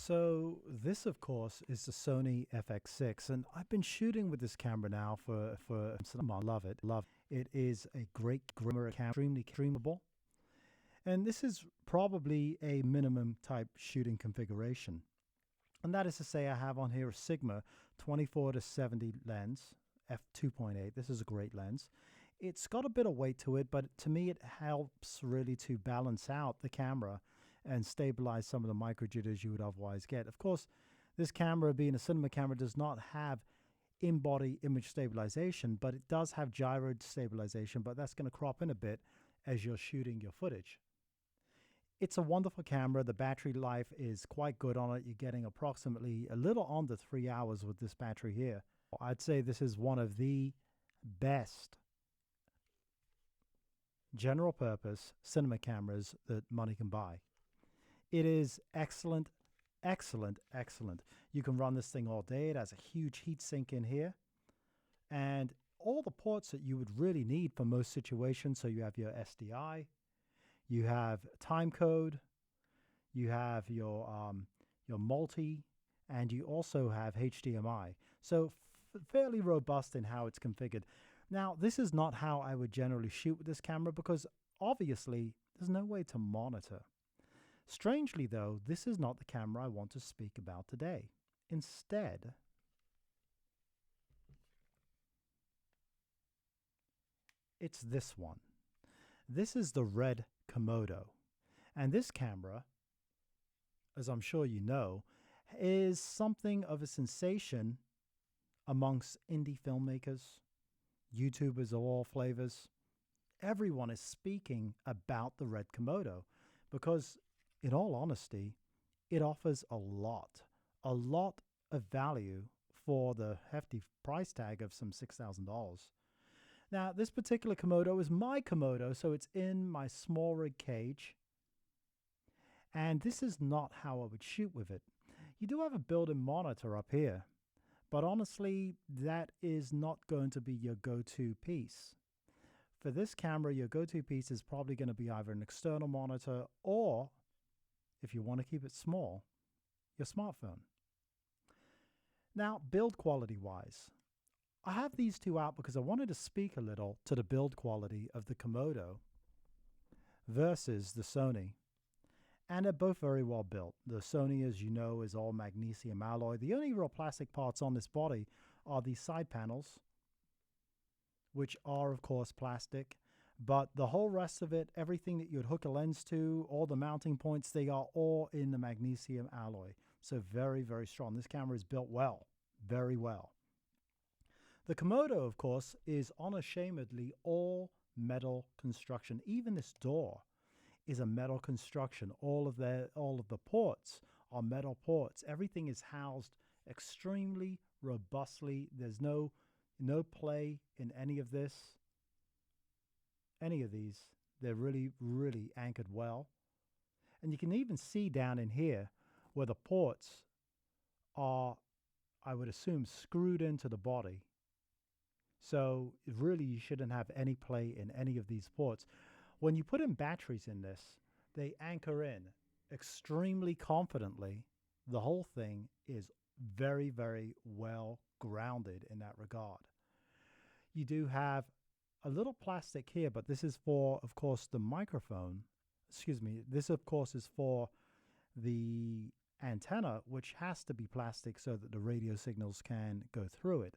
So this, of course, is the Sony FX6, and I've been shooting with this camera now for some months. Love it, love it. It is a great camera, extremely streamable, and this is probably a minimum type shooting configuration. And that is to say, I have on here a Sigma 24 to 70 lens, f2.8. This is a great lens. It's got a bit of weight to it, but to me it helps really to balance out the camera and stabilize some of the micro jitters you would otherwise get. Of course, this camera, being a cinema camera, does not have in-body image stabilization, but it does have gyro stabilization, but that's going to crop in a bit as you're shooting your footage. It's a wonderful camera. The battery life is quite good on it. You're getting approximately a little under 3 hours with this battery here. I'd say this is one of the best general purpose cinema cameras that money can buy. It is excellent, excellent, excellent. You can run this thing all day. It has a huge heat sink in here and all the ports that you would really need for most situations. So you have your SDI, you have time code, you have your multi, and you also have HDMI. So fairly robust in how it's configured. Now, this is not how I would generally shoot with this camera because obviously there's no way to monitor. Strangely though, this is not the camera I want to speak about today. Instead, it's this one. This is the Red Komodo. And this camera, as I'm sure you know, is something of a sensation amongst indie filmmakers, YouTubers of all flavors. Everyone is speaking about the Red Komodo because, in all honesty, it offers a lot of value for the hefty price tag of some $6,000. Now, this particular Komodo is my Komodo, so it's in my small rig cage. And this is not how I would shoot with it. You do have a built-in monitor up here, but honestly, that is not going to be your go-to piece. For this camera, your go-to piece is probably going to be either an external monitor or, if you want to keep it small, your smartphone. Now, build quality-wise, I have these two out because I wanted to speak a little to the build quality of the Komodo versus the Sony. And they're both very well built. The Sony, as you know, is all magnesium alloy. The only real plastic parts on this body are these side panels, which are, of course, plastic. But the whole rest of it, everything that you'd hook a lens to, all the mounting points, they are all in the magnesium alloy. So very, very strong. This camera is built well, very well. The Komodo, of course, is unashamedly all metal construction. Even this door is a metal construction. All of the ports are metal ports. Everything is housed extremely robustly. There's no play in any of this. Any of these. They're really, really anchored well. And you can even see down in here where the ports are, I would assume, screwed into the body. So really you shouldn't have any play in any of these ports. When you put in batteries in this, they anchor in extremely confidently. The whole thing is very, very well grounded in that regard. You do have a little plastic here, but this is for, of course, the microphone. Excuse me. This, of course, is for the antenna, which has to be plastic so that the radio signals can go through it.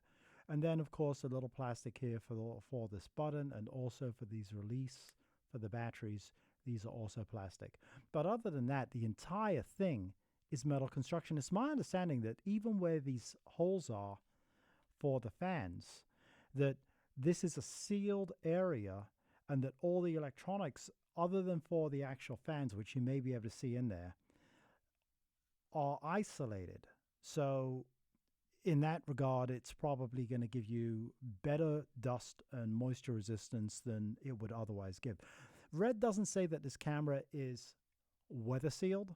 And then, of course, a little plastic here for this button and also for these release for the batteries. These are also plastic. But other than that, the entire thing is metal construction. It's my understanding that even where these holes are for the fans, that this is a sealed area and that all the electronics, other than for the actual fans, which you may be able to see in there, are isolated. So in that regard, it's probably going to give you better dust and moisture resistance than it would otherwise give. Red doesn't say that this camera is weather sealed,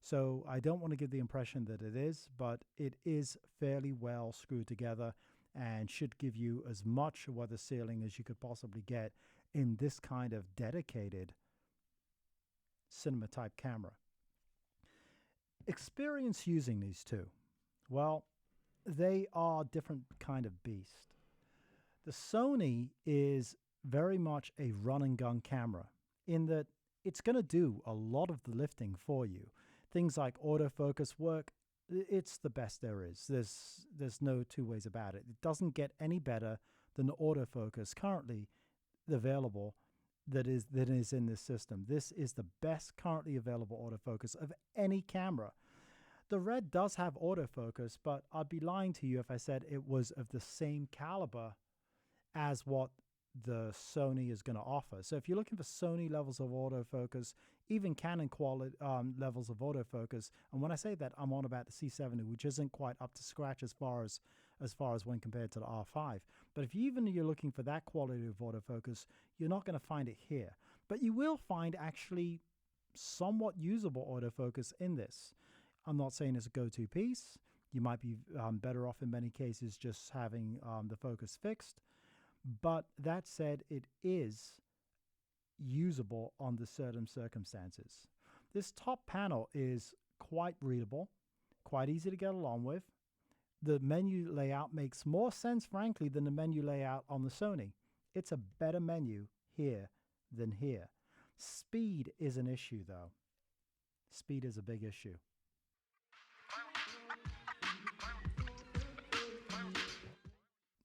so I don't want to give the impression that it is, but it is fairly well screwed together and should give you as much weather sealing as you could possibly get in this kind of dedicated cinema type camera. Experience using these two. Well, they are different kind of beast. The Sony is very much a run and gun camera in that it's going to do a lot of the lifting for you. Things like autofocus work, it's the best there is. There's no two ways about it. It doesn't get any better than the autofocus currently available that is in this system. This is the best currently available autofocus of any camera. The Red does have autofocus, but I'd be lying to you if I said it was of the same caliber as what the Sony is going to offer. So if you're looking for Sony levels of autofocus, even Canon quality levels of autofocus, and when I say that, I'm on about the C70, which isn't quite up to scratch as far as when compared to the R5. But if you're looking for that quality of autofocus, you're not going to find it here. But you will find actually somewhat usable autofocus in this. I'm not saying it's a go-to piece. You might be better off in many cases just having the focus fixed. But that said, it is usable under certain circumstances. This top panel is quite readable, quite easy to get along with. The menu layout makes more sense, frankly, than the menu layout on the Sony. It's a better menu here than here. Speed is an issue, though. Speed is a big issue.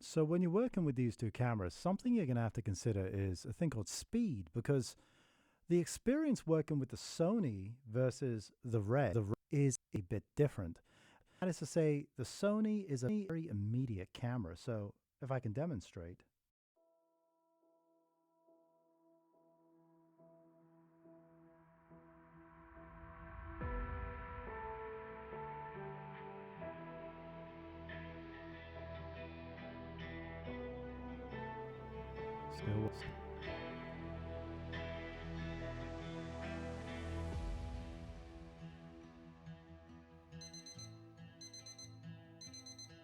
So when you're working with these two cameras, something you're going to have to consider is a thing called speed, because the experience working with the Sony versus the Red is a bit different. That is to say, the Sony is a very immediate camera. So if I can demonstrate. Still.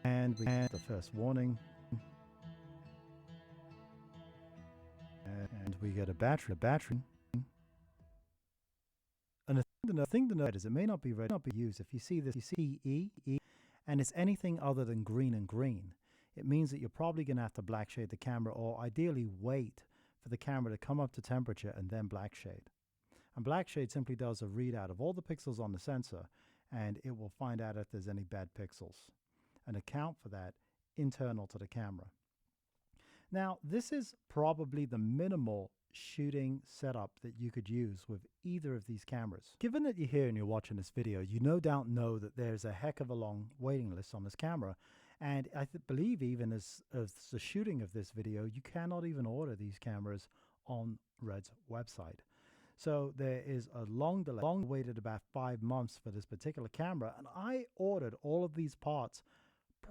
And we had the first warning. And we get a battery. And the thing to note is it may not be red, not be used. If you see this, you see E, and it's anything other than green and green. It means that you're probably going to have to black shade the camera, or ideally wait for the camera to come up to temperature and then black shade. And black shade simply does a readout of all the pixels on the sensor, and it will find out if there's any bad pixels and account for that internal to the camera. Now, this is probably the minimal shooting setup that you could use with either of these cameras. Given that you're here and you're watching this video, you no doubt know that there's a heck of a long waiting list on this camera. And I believe even as the shooting of this video, you cannot even order these cameras on Red's website. So there is a long delay. Long waited about 5 months for this particular camera, and I ordered all of these parts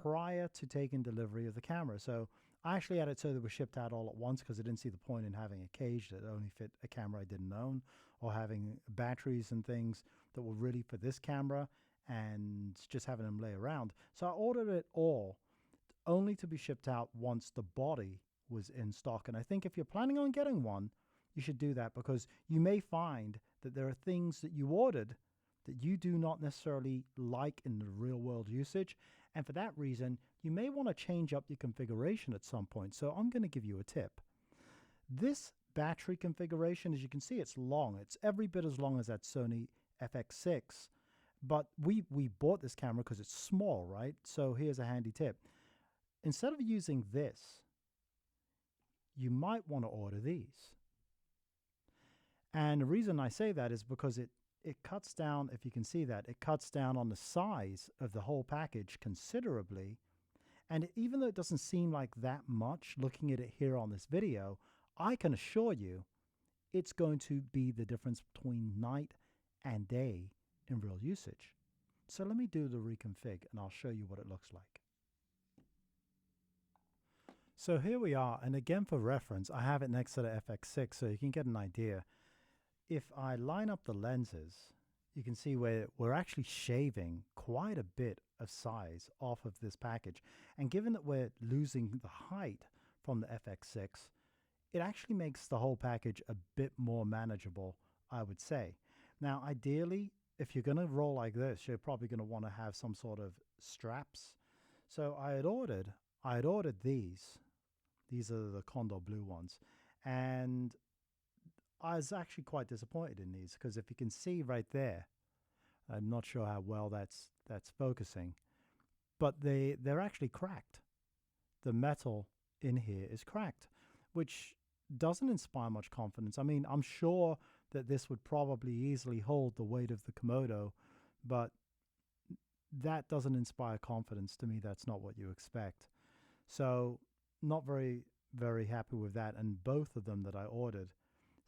prior to taking delivery of the camera. So I actually had it so they were shipped out all at once because I didn't see the point in having a cage that only fit a camera I didn't own, or having batteries and things that were really for this camera and just having them lay around. So I ordered it all only to be shipped out once the body was in stock. And I think if you're planning on getting one, you should do that, because you may find that there are things that you ordered that you do not necessarily like in the real world usage. And for that reason, you may want to change up your configuration at some point. So I'm going to give you a tip. This battery configuration, as you can see, it's long. It's every bit as long as that Sony FX6. But we bought this camera because it's small, right? So here's a handy tip. Instead of using this, you might want to order these. And the reason I say that is because it cuts down, if you can see that, it cuts down on the size of the whole package considerably. And even though it doesn't seem like that much looking at it here on this video, I can assure you it's going to be the difference between night and day in real usage. So let me do the reconfig and I'll show you what it looks like. So here we are, and again for reference, I have it next to the FX6 so you can get an idea. If I line up the lenses, you can see where we're actually shaving quite a bit of size off of this package. And given that we're losing the height from the FX6, it actually makes the whole package a bit more manageable, I would say. Now, ideally, if you're going to roll like this, you're probably going to want to have some sort of straps. So I had ordered these. These are the Condor blue ones. And I was actually quite disappointed in these because if you can see right there, I'm not sure how well that's focusing, but they're actually cracked. The metal in here is cracked, which doesn't inspire much confidence. I mean, I'm sure that this would probably easily hold the weight of the Komodo, but that doesn't inspire confidence to me. That's not what you expect. So not very, very happy with that. And both of them that I ordered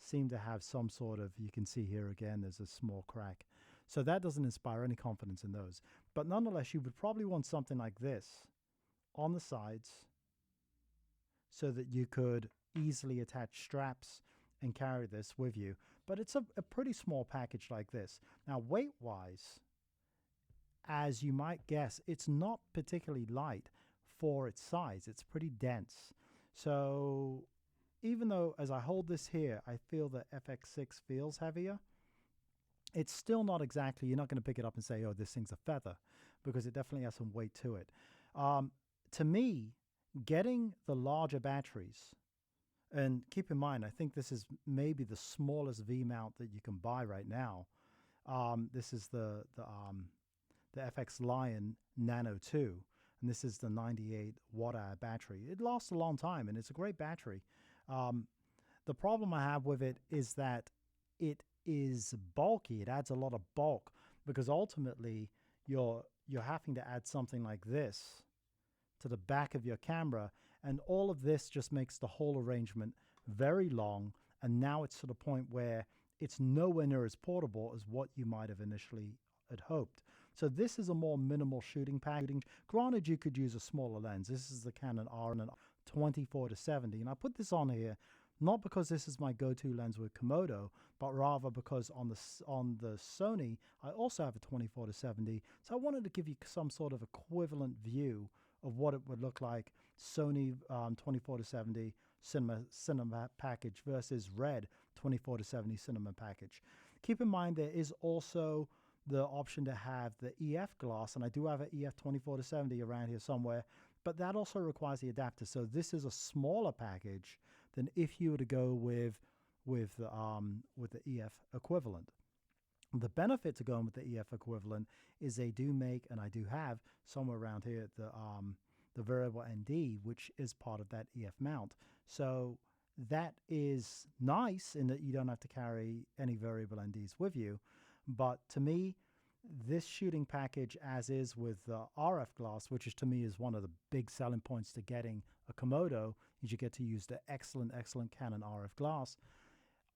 seem to have some sort of, you can see here again, there's a small crack. So that doesn't inspire any confidence in those. But nonetheless, you would probably want something like this on the sides so that you could easily attach straps and carry this with you. But it's a pretty small package like this. Now, weight-wise, as you might guess, it's not particularly light for its size. It's pretty dense. So even though as I hold this here, I feel that FX6 feels heavier, it's still not exactly, you're not going to pick it up and say, oh, this thing's a feather, because it definitely has some weight to it. To me, getting the larger batteries, and keep in mind, I think this is maybe the smallest V-mount that you can buy right now. This is the FX Lion Nano 2, and this is the 98 watt-hour battery. It lasts a long time, and it's a great battery. The problem I have with it is that it is bulky. It adds a lot of bulk because ultimately you're having to add something like this to the back of your camera, and all of this just makes the whole arrangement very long, and now it's to the point where it's nowhere near as portable as what you might have initially had hoped. So this is a more minimal shooting package. Granted, you could use a smaller lens. This is the Canon R24-70, and I put this on here not because this is my go-to lens with Komodo, but rather because on the Sony, I also have a 24-70. So I wanted to give you some sort of equivalent view of what it would look like Sony 24-70 cinema package versus Red 24-70 cinema package. Keep in mind there is also the option to have the EF glass, and I do have an EF 24-70 around here somewhere, but that also requires the adapter. So this is a smaller package than if you were to go with the EF equivalent. The benefit to going with the EF equivalent is they do make, and I do have somewhere around here, the variable ND, which is part of that EF mount. So that is nice in that you don't have to carry any variable NDs with you. But to me, this shooting package, as is with the RF glass, which is to me is one of the big selling points to getting a Komodo, is you get to use the excellent Canon RF glass.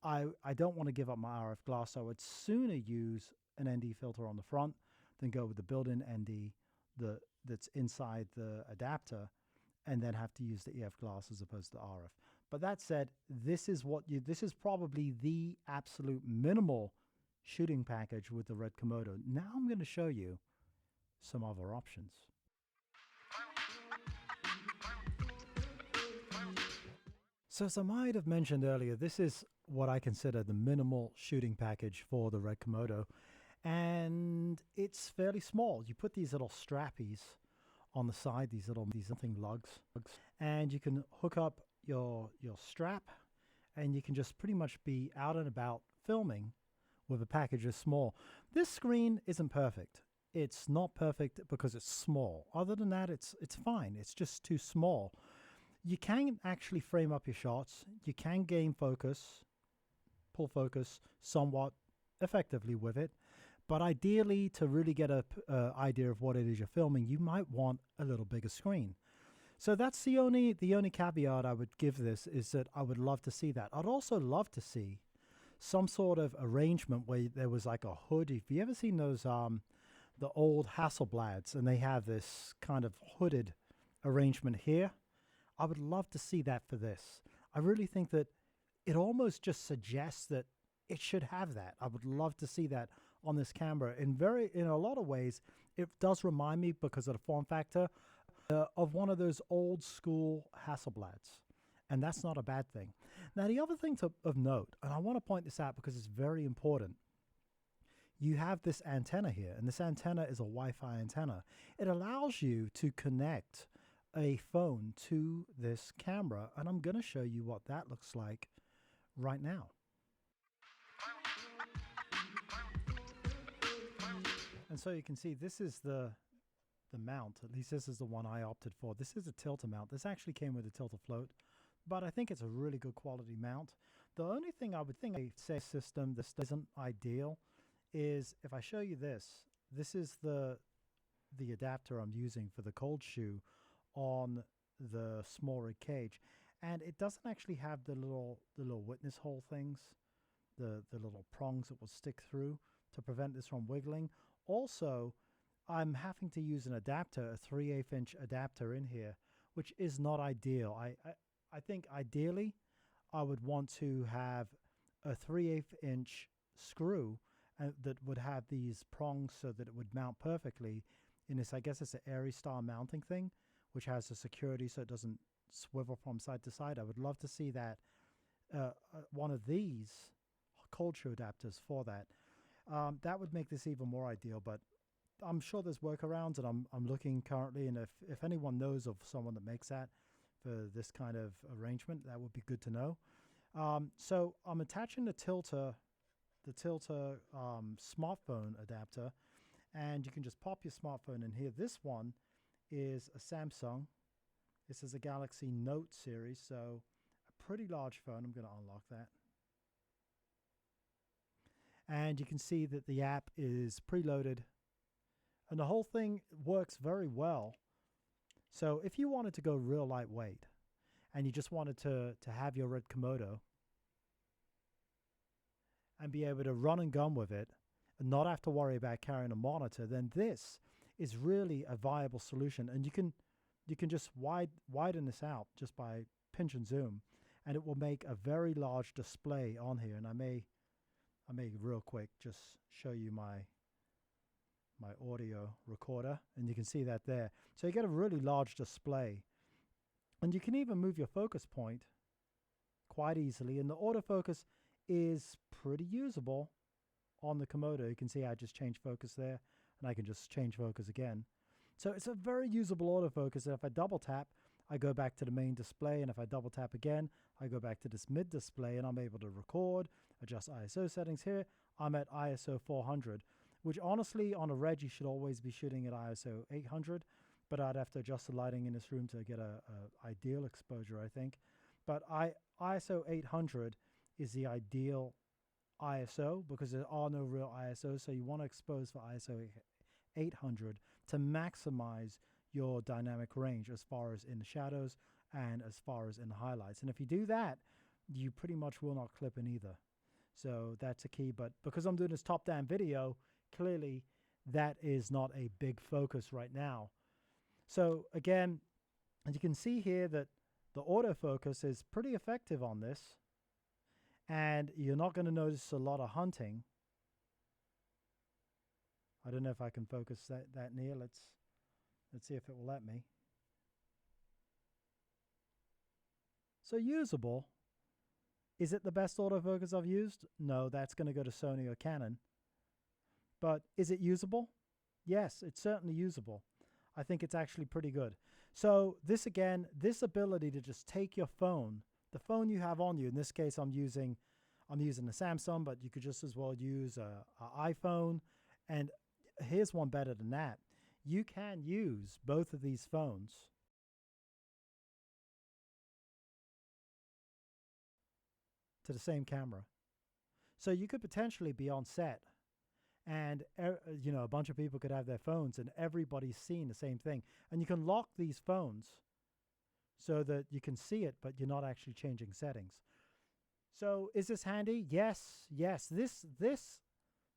I don't want to give up my RF glass, so I would sooner use an ND filter on the front than go with the built-in ND that's inside the adapter and then have to use the EF glass as opposed to RF. But that said, this is probably the absolute minimal shooting package with the Red Komodo. Now I'm going to show you some other options. So as I might have mentioned earlier, this is what I consider the minimal shooting package for the Red Komodo, and it's fairly small. You put these little strappies on the side, these something lugs, and you can hook up your strap, and you can just pretty much be out and about filming with a package this small. This screen isn't perfect. It's not perfect because it's small. Other than that, it's fine. It's just too small. You can actually frame up your shots. You can gain focus, pull focus somewhat effectively with it. But ideally, to really get a idea of what it is you're filming, you might want a little bigger screen. So that's the only caveat I would give this, is that I would love to see that. I'd also love to see some sort of arrangement where there was like a hood. If you ever seen those the old Hasselblads, and they have this kind of hooded arrangement here, I would love to see that for this. I really think that it almost just suggests that it should have that. I would love to see that on this camera. In a lot of ways, it does remind me, because of the form factor, of one of those old school Hasselblads. And that's not a bad thing. Now, the other thing of note, and I want to point this out because it's very important, you have this antenna here, and this antenna is a Wi-Fi antenna. It allows you to connect a phone to this camera, and I'm going to show you what that looks like right now. And so you can see this is the mount. At least this is the one I opted for. This is a tilter mount. This actually came with a tilter float, but I think it's a really good quality mount. The only thing I would think I say system this isn't ideal is if I show you this. This is the adapter I'm using for the cold shoe on the small rig cage, and it doesn't actually have the little witness hole things, the little prongs that will stick through to prevent this from wiggling. Also, I'm having to use an adapter, a 3/8 inch adapter in here, which is not ideal. I think ideally I would want to have a 3/8 inch screw that would have these prongs so that it would mount perfectly in this, I guess it's an Airy style mounting thing, which has a security so it doesn't swivel from side to side. I would love to see that, one of these cold shoe adapters for that. That would make this even more ideal, but I'm sure there's workarounds, and I'm looking currently, and if anyone knows of someone that makes that for this kind of arrangement, that would be good to know. So I'm attaching the tilter smartphone adapter, and you can just pop your smartphone in here. This one is a Samsung. This is a Galaxy Note series, so a pretty large phone. I'm going to unlock that. And you can see that the app is preloaded, and the whole thing works very well. So if you wanted to go real lightweight and you just wanted to have your Red Komodo and be able to run and gun with it and not have to worry about carrying a monitor, then this is really a viable solution. And you can just widen this out just by pinch and zoom, and it will make a very large display on here. And I may real quick just show you my audio recorder, and you can see that there. So you get a really large display, and you can even move your focus point quite easily, and the autofocus is pretty usable on the Komodo. You can see I just changed focus there, and I can just change focus again. So it's a very usable autofocus, and if I double tap, I go back to the main display, and if I double tap again, I go back to this mid display, and I'm able to record, adjust ISO settings. Here I'm at ISO 400, which honestly on a Red you should always be shooting at ISO 800, but I'd have to adjust the lighting in this room to get a ideal exposure, I think. But ISO 800 is the ideal ISO because there are no real ISOs, so you want to expose for ISO 800 to maximize your dynamic range as far as in the shadows and as far as in the highlights. And if you do that, you pretty much will not clip in either. So that's a key, but because I'm doing this top-down video, clearly that is not a big focus right now. So again, as you can see here that the autofocus is pretty effective on this, and you're not going to notice a lot of hunting. I don't know if I can focus that near. Let's see if it will let me. So usable. Is it the best autofocus I've used? No, that's going to go to Sony or Canon. But is it usable? Yes, it's certainly usable. I think it's actually pretty good. So this again, this ability to just take your phone, the phone you have on you, in this case I'm using a Samsung, but you could just as well use an iPhone. And here's one better than that. You can use both of these phones to the same camera. So you could potentially be on set, and a bunch of people could have their phones and everybody's seeing the same thing. And you can lock these phones so that you can see it, but you're not actually changing settings. So is this handy? Yes. This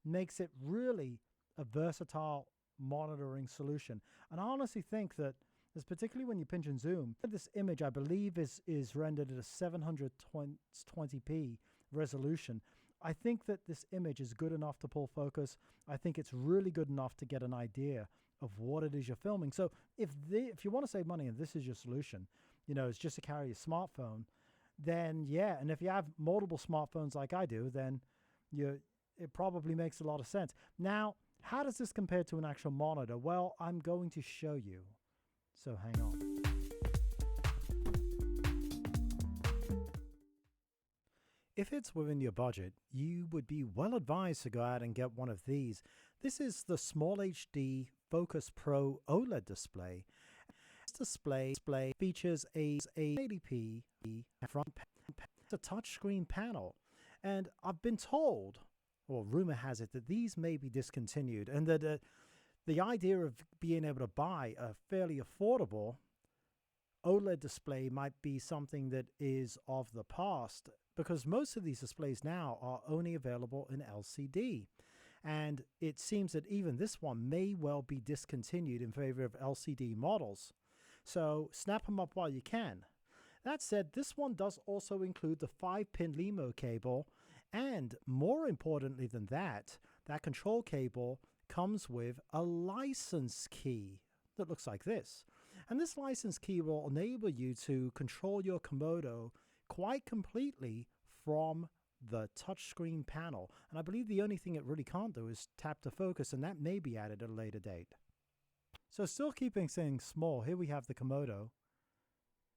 makes it really a versatile monitoring solution. And I honestly think that, particularly when you pinch and zoom, this image I believe is rendered at a 720p resolution. I think that this image is good enough to pull focus. I think it's really good enough to get an idea of what it is you're filming. So if you want to save money and this is your solution, it's just to carry a smartphone, then yeah. And if you have multiple smartphones like I do, then it probably makes a lot of sense. Now, how does this compare to an actual monitor? Well, I'm going to show you. So hang on. If it's within your budget, you would be well advised to go out and get one of these. This is the Small HD Focus Pro OLED display. This display features a 1080p front panel. It's a touchscreen panel. And I've been told, or rumor has it, that these may be discontinued, and that the idea of being able to buy a fairly affordable OLED display might be something that is of the past, because most of these displays now are only available in LCD. And it seems that even this one may well be discontinued in favor of LCD models. So snap them up while you can. That said, this one does also include the 5-pin LEMO cable, and more importantly than that, that control cable comes with a license key that looks like this. And this license key will enable you to control your Komodo quite completely from the touchscreen panel. And I believe the only thing it really can't do is tap to focus, and that may be added at a later date. So still keeping things small, here we have the Komodo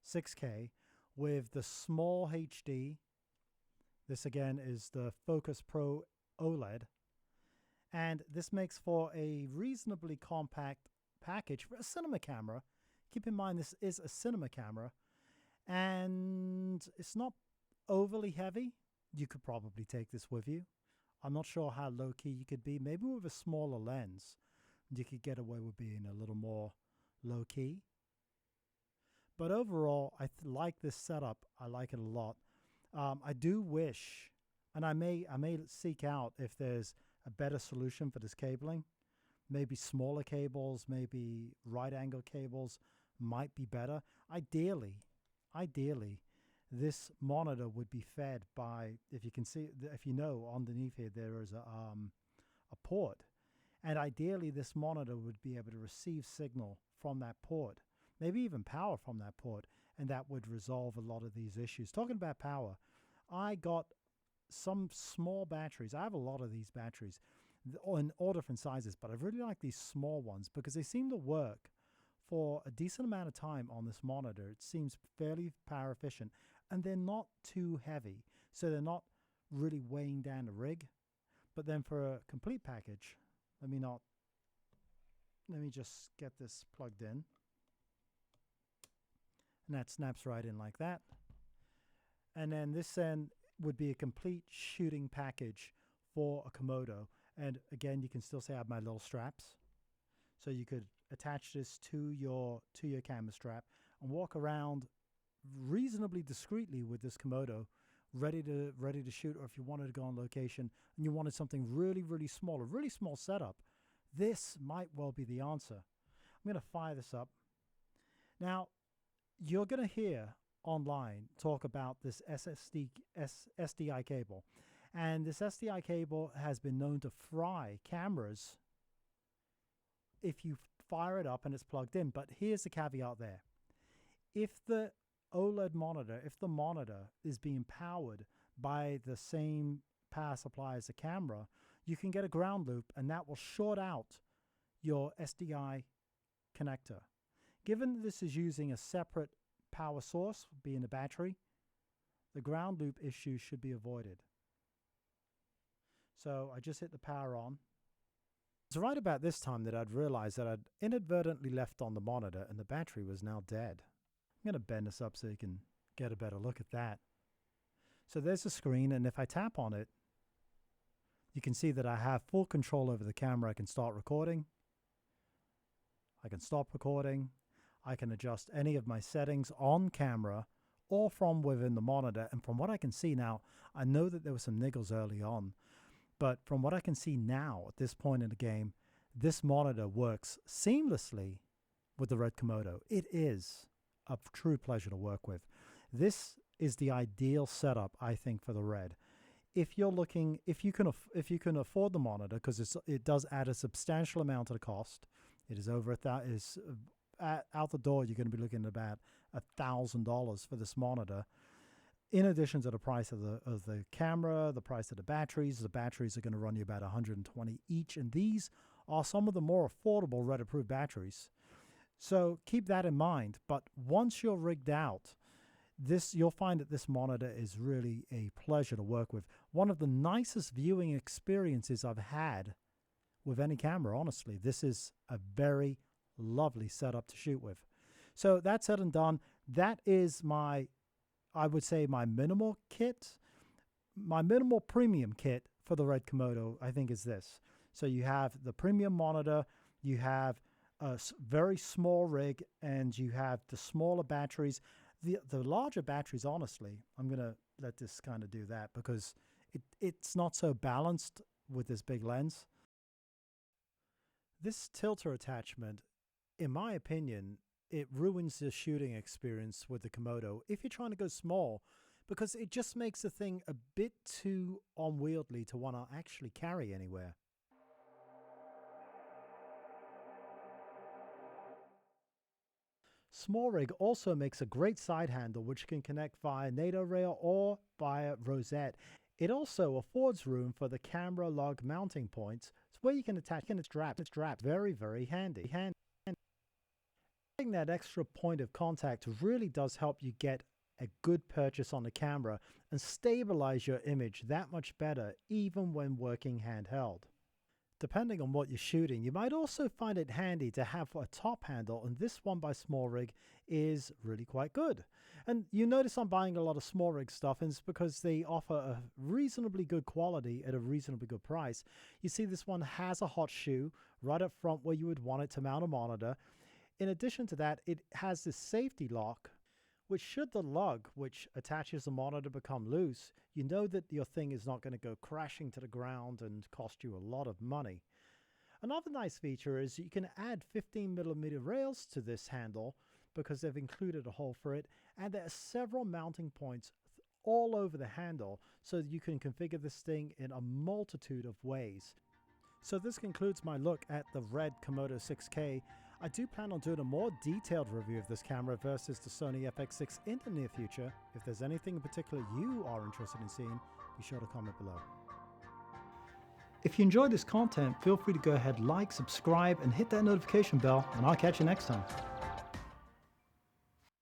6K with the Small HD. This again is the Focus Pro OLED. And this makes for a reasonably compact package for a cinema camera. Keep in mind this is a cinema camera, and it's not overly heavy. You could probably take this with you. I'm not sure how low key you could be. Maybe with a smaller lens, you could get away with being a little more low key. But overall, I like this setup. I like it a lot. I do wish, and I may seek out if there's a better solution for this cabling. Maybe smaller cables, maybe right angle cables might be better. Ideally, this monitor would be fed by, if you can see, if you know, underneath here there is a port, and ideally this monitor would be able to receive signal from that port, maybe even power from that port, and that would resolve a lot of these issues. Talking about power, I got some small batteries. I have a lot of these batteries in all different sizes, but I really like these small ones because they seem to work for a decent amount of time on this monitor. It seems fairly power efficient, and they're not too heavy, so they're not really weighing down the rig. But then for a complete package, let me just get this plugged in, and that snaps right in like that. And then this end would be a complete shooting package for a Komodo. And again, you can still see I have my little straps, so you could attach this to your camera strap and walk around reasonably discreetly with this Komodo, ready to shoot. Or if you wanted to go on location and you wanted something really small, a really small setup, this might well be the answer. I'm going to fire this up. Now, you're going to hear online talk about this SDI cable. And this SDI cable has been known to fry cameras if you fire it up and it's plugged in. But here's the caveat there. If the OLED monitor, if the monitor is being powered by the same power supply as the camera, you can get a ground loop, and that will short out your SDI connector. Given that this is using a separate power source, being the battery, the ground loop issue should be avoided. So I just hit the power on. It's right about this time that I'd realized that I'd inadvertently left on the monitor and the battery was now dead. I'm going to bend this up so you can get a better look at that. So there's the screen, and if I tap on it, you can see that I have full control over the camera. I can start recording. I can stop recording. I can adjust any of my settings on camera or from within the monitor. And from what I can see now, I know that there were some niggles early on, but from what I can see now at this point in the game, this monitor works seamlessly with the Red Komodo. It is a true pleasure to work with. This is the ideal setup, I think, for the Red. If you're looking, if you can afford the monitor, because it does add a substantial amount to the cost. It is over out the door. You're going to be looking at about $1,000 for this monitor. In addition to the price of the camera, the price of the batteries are going to run you about $120 each, and these are some of the more affordable Red approved batteries. So keep that in mind. But once you're rigged out, you'll find that this monitor is really a pleasure to work with. One of the nicest viewing experiences I've had with any camera, honestly. This is a very lovely setup to shoot with. So that said and done, that is I would say my minimal kit. My minimal premium kit for the Red Komodo, I think, is this. So you have the premium monitor, you have a very small rig, and you have the smaller batteries. The larger batteries, honestly, I'm going to let this kind of do that because it's not so balanced with this big lens. This tilter attachment, in my opinion, it ruins the shooting experience with the Komodo if you're trying to go small, because it just makes the thing a bit too unwieldy to want to actually carry anywhere. Small rig also makes a great side handle which can connect via NATO rail or via rosette. It also affords room for the camera lug mounting points where you can attach a strap. It's very, very handy. Having that extra point of contact really does help you get a good purchase on the camera and stabilize your image that much better even when working handheld. Depending on what you're shooting, you might also find it handy to have a top handle, and this one by Small Rig is really quite good. And you notice I'm buying a lot of Small Rig stuff, and it's because they offer a reasonably good quality at a reasonably good price. You see this one has a hot shoe right up front where you would want it to mount a monitor. In addition to that, it has this safety lock, which should the lug which attaches the monitor become loose, you know that your thing is not going to go crashing to the ground and cost you a lot of money. Another nice feature is you can add 15mm rails to this handle because they've included a hole for it, and there are several mounting points all over the handle so that you can configure this thing in a multitude of ways. So this concludes my look at the Red Komodo 6K. I do plan on doing a more detailed review of this camera versus the Sony FX6 in the near future. If there's anything in particular you are interested in seeing, be sure to comment below. If you enjoyed this content, feel free to go ahead, like, subscribe, and hit that notification bell, and I'll catch you next time.